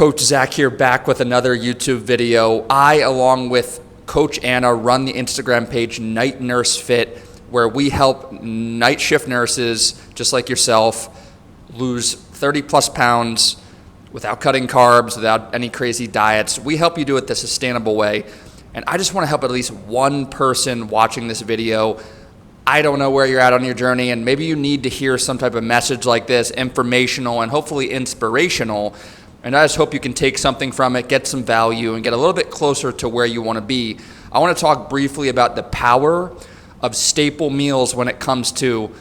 Coach Zach here, back with another YouTube video. I, along with Coach Anna, run the Instagram page Night Nurse Fit, where we help night shift nurses, just like yourself, lose 30 plus pounds without cutting carbs, without any crazy diets. We help you do it the sustainable way. And I just want to help at least one person watching this video. I don't know where you're at on your journey, and maybe you need to hear some type of message like this, informational and hopefully inspirational. And I just hope you can take something from it, get some value, and get a little bit closer to where you want to be. I want to talk briefly about the power of staple meals when it comes to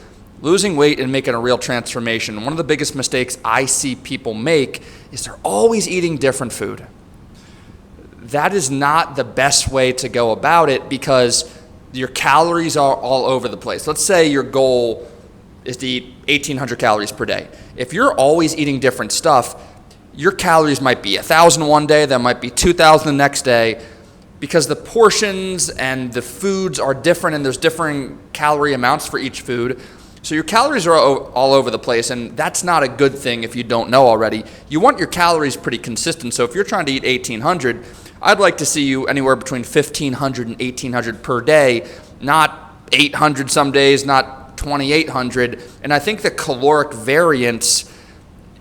losing weight and making a real transformation. One of the biggest mistakes I see people make is they're always eating different food. That is not the best way to go about it, because your calories are all over the place. Let's say your goal is to eat 1,800 calories per day. If you're always eating different stuff, your calories might be 1,000 one day, that might be 2,000 the next day, because the portions and the foods are different and there's differing calorie amounts for each food. So your calories are all over the place, and that's not a good thing if you don't know already. You want your calories pretty consistent. So if you're trying to eat 1,800, I'd like to see you anywhere between 1,500 and 1,800 per day, not 800 some days, not 2,800. And I think the caloric variance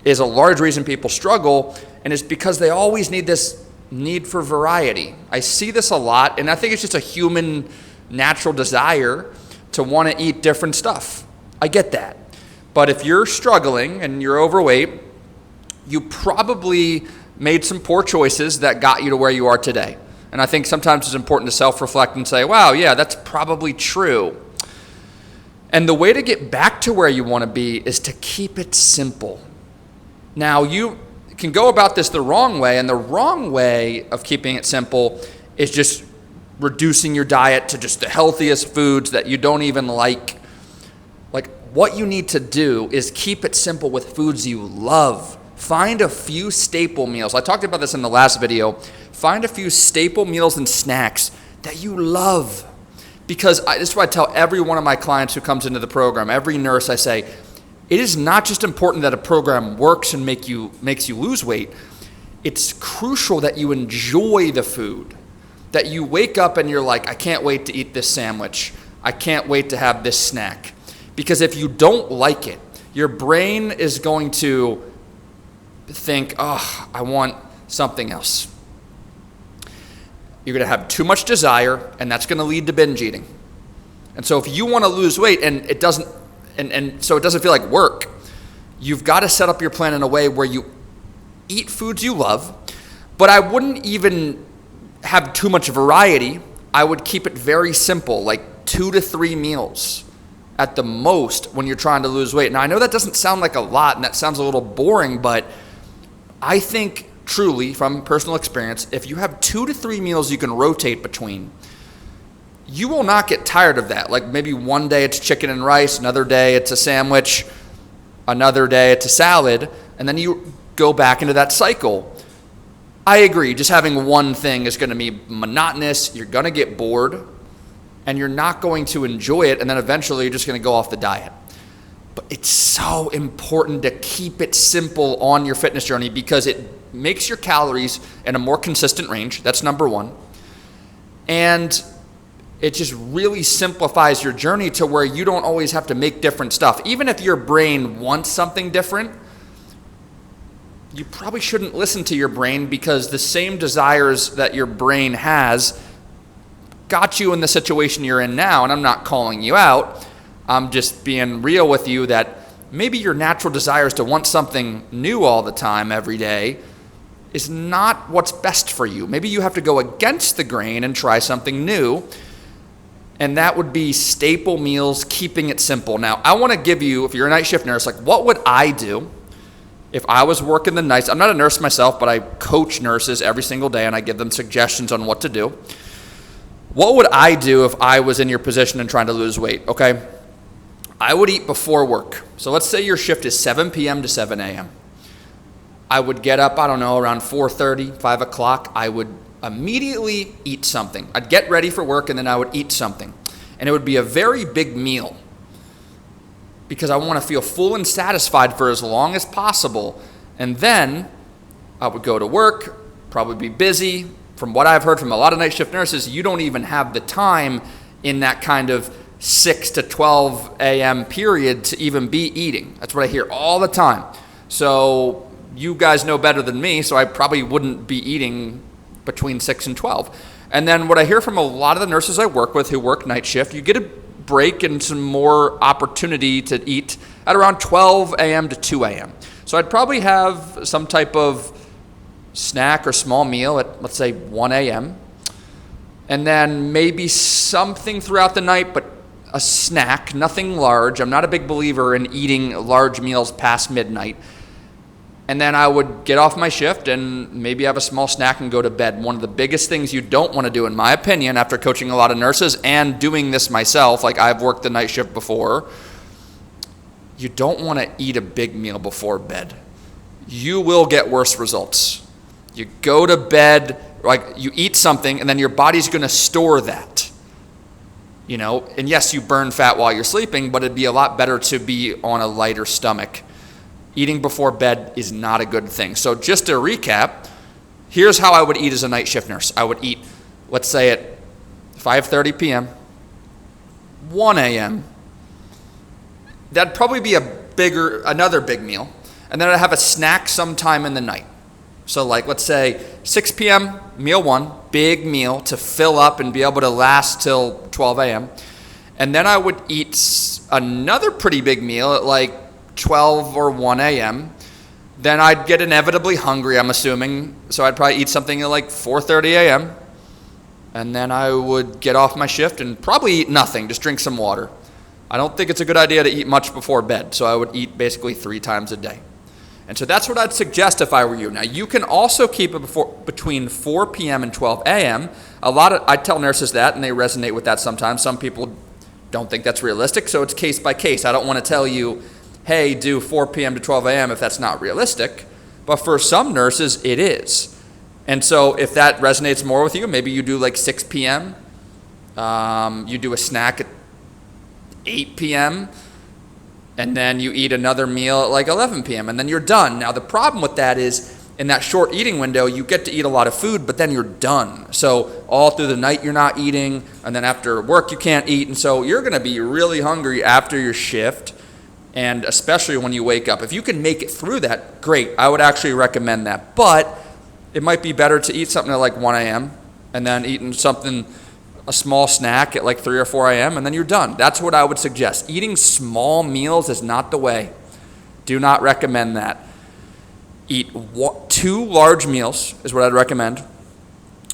is a large reason people struggle, and it's because they always need this need for variety. I see this a lot, and I think it's just a human natural desire to want to eat different stuff. I get that. But if you're struggling and you're overweight, you probably made some poor choices that got you to where you are today. And I think sometimes it's important to self-reflect and say, wow, yeah, that's probably true. And the way to get back to where you want to be is to keep it simple. Now, you can go about this the wrong way, and the wrong way of keeping it simple is just reducing your diet to just the healthiest foods that you don't even like. Like, what you need to do is keep it simple with foods you love. Find a few staple meals. I talked about this in the last video. Find a few staple meals and snacks that you love. Because this is what I tell every one of my clients who comes into the program, every nurse, I say, it is not just important that a program works and makes you lose weight. It's crucial that you enjoy the food, that you wake up and you're like, I can't wait to eat this sandwich. I can't wait to have this snack. Because if you don't like it, your brain is going to think, oh, I want something else. You're going to have too much desire, and that's going to lead to binge eating. And so if you want to lose weight and it doesn't, and so it doesn't feel like work, you've got to set up your plan in a way where you eat foods you love, but I wouldn't even have too much variety. I would keep it very simple, like 2 to 3 meals at the most when you're trying to lose weight. Now, I know that doesn't sound like a lot, and that sounds a little boring, but I think truly, from personal experience, if you have 2 to 3 meals you can rotate between, you will not get tired of that. Like maybe one day it's chicken and rice, another day it's a sandwich, another day it's a salad, and then you go back into that cycle. I agree, just having one thing is going to be monotonous, you're going to get bored, and you're not going to enjoy it, and then eventually you're just going to go off the diet. But it's so important to keep it simple on your fitness journey, because it makes your calories in a more consistent range. That's number one. And it just really simplifies your journey to where you don't always have to make different stuff. Even if your brain wants something different, you probably shouldn't listen to your brain, because the same desires that your brain has got you in the situation you're in now. And I'm not calling you out. I'm just being real with you that maybe your natural desire is to want something new all the time, every day, is not what's best for you. Maybe you have to go against the grain and try something new. And that would be staple meals, keeping it simple. Now, I want to give you, if you're a night shift nurse, like what would I do if I was working the nights? I'm not a nurse myself, but I coach nurses every single day, and I give them suggestions on what to do. What would I do if I was in your position and trying to lose weight? Okay, I would eat before work. So let's say your shift is 7 p.m. to 7 a.m. I would get up, I don't know, around 4:30, 5 o'clock. I would immediately eat something. I'd get ready for work, and then I would eat something. And it would be a very big meal, because I want to feel full and satisfied for as long as possible. And then I would go to work, probably be busy. From what I've heard from a lot of night shift nurses, you don't even have the time in that kind of 6 to 12 a.m. period to even be eating. That's what I hear all the time. So you guys know better than me, so I probably wouldn't be eating between 6 and 12. And then what I hear from a lot of the nurses I work with who work night shift, you get a break and some more opportunity to eat at around 12 a.m. to 2 a.m. So I'd probably have some type of snack or small meal at, let's say, 1 a.m. And then maybe something throughout the night, but a snack, nothing large. I'm not a big believer in eating large meals past midnight. And then I would get off my shift and maybe have a small snack and go to bed. One of the biggest things you don't want to do, in my opinion, after coaching a lot of nurses and doing this myself, like I've worked the night shift before, you don't want to eat a big meal before bed. You will get worse results. You go to bed, like you eat something, and then your body's going to store that. You know, and yes, you burn fat while you're sleeping, but it'd be a lot better to be on a lighter stomach. Eating before bed is not a good thing. So just to recap, here's how I would eat as a night shift nurse. I would eat, let's say at 5:30 p.m., 1 a.m. That'd probably be another big meal. And then I'd have a snack sometime in the night. So like, let's say 6 p.m., meal 1, big meal to fill up and be able to last till 12 a.m. And then I would eat another pretty big meal at like 12 or 1 a.m. Then I'd get inevitably hungry, I'm assuming. So I'd probably eat something at like 4:30 a.m. And then I would get off my shift and probably eat nothing, just drink some water. I don't think it's a good idea to eat much before bed. So I would eat basically 3 times a day. And so that's what I'd suggest if I were you. Now, you can also keep it between 4 p.m. and 12 a.m. I tell nurses that, and they resonate with that sometimes. Some people don't think that's realistic, so it's case by case. I don't want to tell you, hey, do 4 p.m. to 12 a.m. if that's not realistic. But for some nurses, it is. And so if that resonates more with you, maybe you do like 6 p.m. You do a snack at 8 p.m., and then you eat another meal at like 11 p.m., and then you're done. Now, the problem with that is in that short eating window, you get to eat a lot of food, but then you're done. So all through the night, you're not eating, and then after work, you can't eat. And so you're going to be really hungry after your shift, and especially when you wake up. If you can make it through that, great. I would actually recommend that. But it might be better to eat something at like 1 a.m., and then eating something, a small snack at like 3 or 4 a.m., and then you're done. That's what I would suggest. Eating small meals is not the way. Do not recommend that. Eat 2 large meals is what I'd recommend,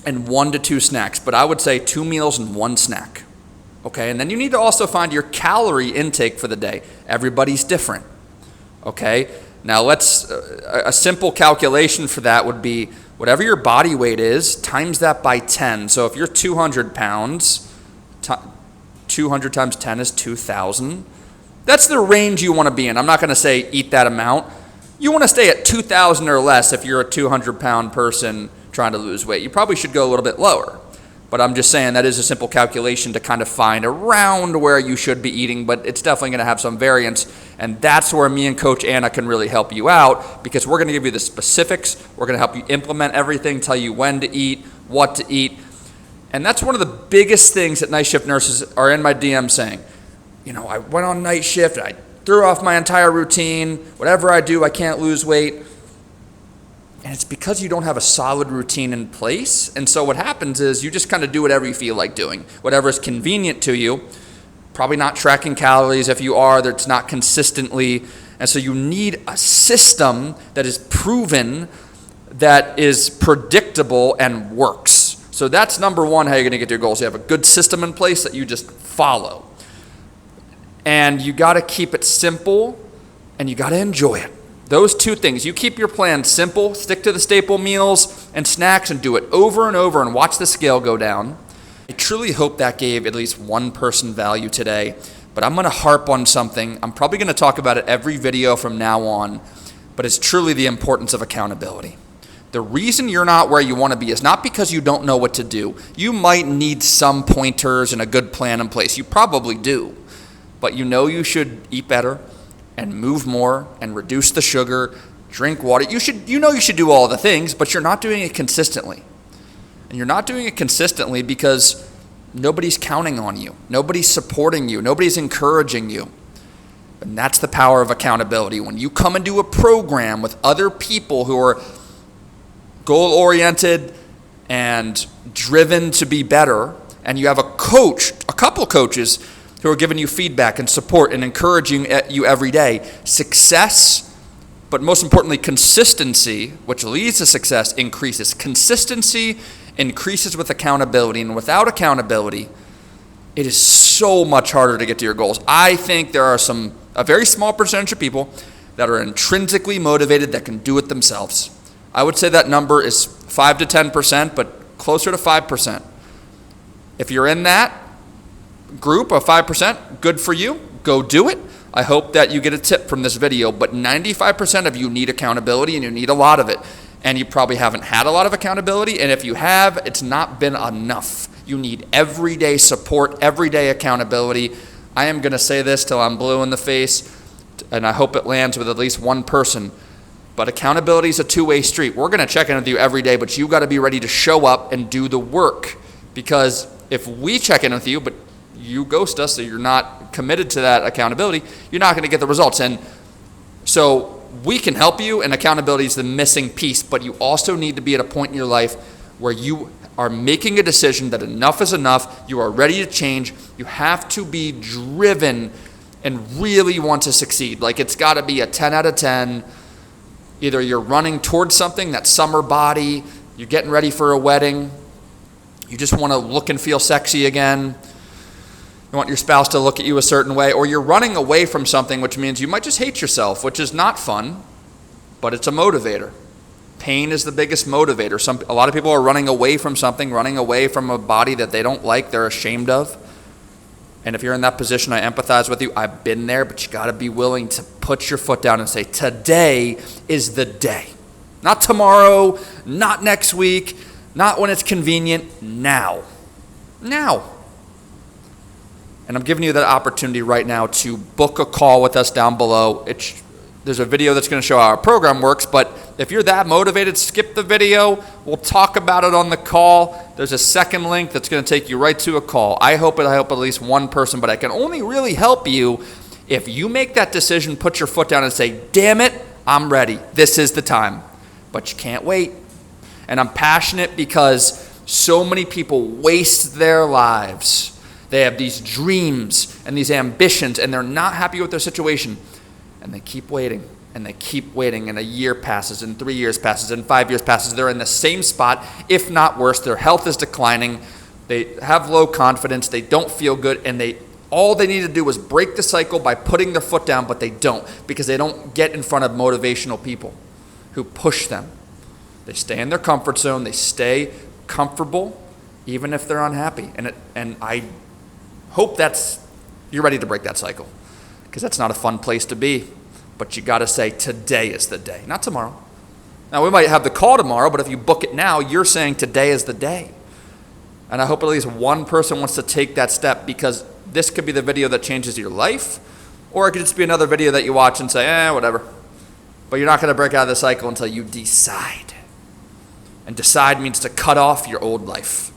and 1 to 2 snacks. But I would say 2 meals and 1 snack. Okay, and then you need to also find your calorie intake for the day. Everybody's different. Okay, now a simple calculation for that would be whatever your body weight is, times that by 10. So if you're 200 pounds, 200 times 10 is 2,000. That's the range you want to be in. I'm not going to say eat that amount. You want to stay at 2,000 or less if you're a 200-pound person trying to lose weight. You probably should go a little bit lower. But I'm just saying that is a simple calculation to kind of find around where you should be eating, but it's definitely going to have some variance. And that's where me and Coach Anna can really help you out, because we're going to give you the specifics. We're going to help you implement everything, tell you when to eat, what to eat. And that's one of the biggest things that night shift nurses are in my DM saying, you know, I went on night shift, I threw off my entire routine. Whatever I do, I can't lose weight. And it's because you don't have a solid routine in place. And so what happens is you just kind of do whatever you feel like doing, whatever is convenient to you. Probably not tracking calories. If you are, that's not consistently. And so you need a system that is proven, that is predictable and works. So that's number one, how you're going to get to your goals. You have a good system in place that you just follow. And you got to keep it simple, and you got to enjoy it. Those 2 things. You keep your plan simple, stick to the staple meals and snacks, and do it over and over and watch the scale go down. I truly hope that gave at least one person value today, but I'm going to harp on something. I'm probably going to talk about it every video from now on, but it's truly the importance of accountability. The reason you're not where you want to be is not because you don't know what to do. You might need some pointers and a good plan in place. You probably do, but you know you should eat better and move more and reduce the sugar drink water. You should do all the things, but you're not doing it consistently. And you're not doing it consistently because nobody's counting on you. Nobody's supporting you. Nobody's encouraging you. And that's the power of accountability. When you come into a program with other people who are goal-oriented and driven to be better, and you have a coach, a couple coaches who are giving you feedback and support and encouraging you every day, success, but most importantly, consistency, which leads to success, increases. Consistency increases with accountability, and without accountability, it is so much harder to get to your goals. I think there are a very small percentage of people that are intrinsically motivated that can do it themselves. I would say that number is 5 to 10%, but closer to 5%. If you're in that group of 5%, good for you. Go do it. I hope that you get a tip from this video, but 95% of you need accountability, and you need a lot of it. And you probably haven't had a lot of accountability, and if you have, it's not been enough. You need everyday support, everyday accountability. I am going to say this till I'm blue in the face, and I hope it lands with at least one person. But accountability is a two-way street. We're going to check in with you every day, but you got to be ready to show up and do the work. Because if we check in with you, but you ghost us, so you're not committed to that accountability, you're not going to get the results. And so we can help you, and accountability is the missing piece, but you also need to be at a point in your life where you are making a decision that enough is enough, you are ready to change, you have to be driven and really want to succeed. Like, it's got to be a 10 out of 10. Either you're running towards something, that summer body, you're getting ready for a wedding, you just want to look and feel sexy again, you want your spouse to look at you a certain way, or you're running away from something, which means you might just hate yourself, which is not fun, but it's a motivator. Pain is the biggest motivator. A lot of people are running away from something, running away from a body that they don't like, they're ashamed of. And if you're in that position, I empathize with you. I've been there, but you got to be willing to put your foot down and say, today is the day. Not tomorrow, not next week, not when it's convenient, now. Now. And I'm giving you that opportunity right now to book a call with us down below. There's a video that's going to show how our program works, but if you're that motivated, skip the video. We'll talk about it on the call. There's a second link that's going to take you right to a call. I hope at least one person, but I can only really help you if you make that decision, put your foot down and say, damn it, I'm ready. This is the time. But you can't wait. And I'm passionate because so many people waste their lives. They have these dreams and these ambitions, and they're not happy with their situation. And they keep waiting, and they keep waiting, and a year passes, and 3 years passes, and 5 years passes. They're in the same spot, if not worse. Their health is declining. They have low confidence. They don't feel good, and all they need to do is break the cycle by putting their foot down, but they don't, because they don't get in front of motivational people who push them. They stay in their comfort zone. They stay comfortable, even if they're unhappy. And I hope you're ready to break that cycle, because that's not a fun place to be. But you got to say, today is the day, not tomorrow. Now, we might have the call tomorrow, but if you book it now, you're saying today is the day. And I hope at least one person wants to take that step, because this could be the video that changes your life, or it could just be another video that you watch and say, whatever. But you're not going to break out of the cycle until you decide. And decide means to cut off your old life.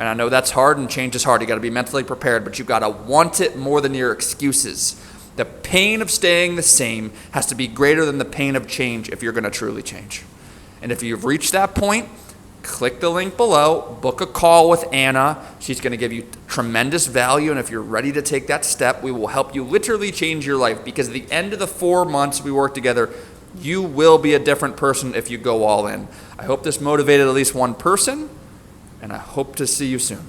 And I know that's hard, and change is hard. You got to be mentally prepared, but you got to want it more than your excuses. The pain of staying the same has to be greater than the pain of change if you're going to truly change. And if you've reached that point, click the link below, book a call with Anna. She's going to give you tremendous value, and if you're ready to take that step, we will help you literally change your life, because at the end of the 4 months we work together, you will be a different person if you go all in. I hope this motivated at least one person, and I hope to see you soon.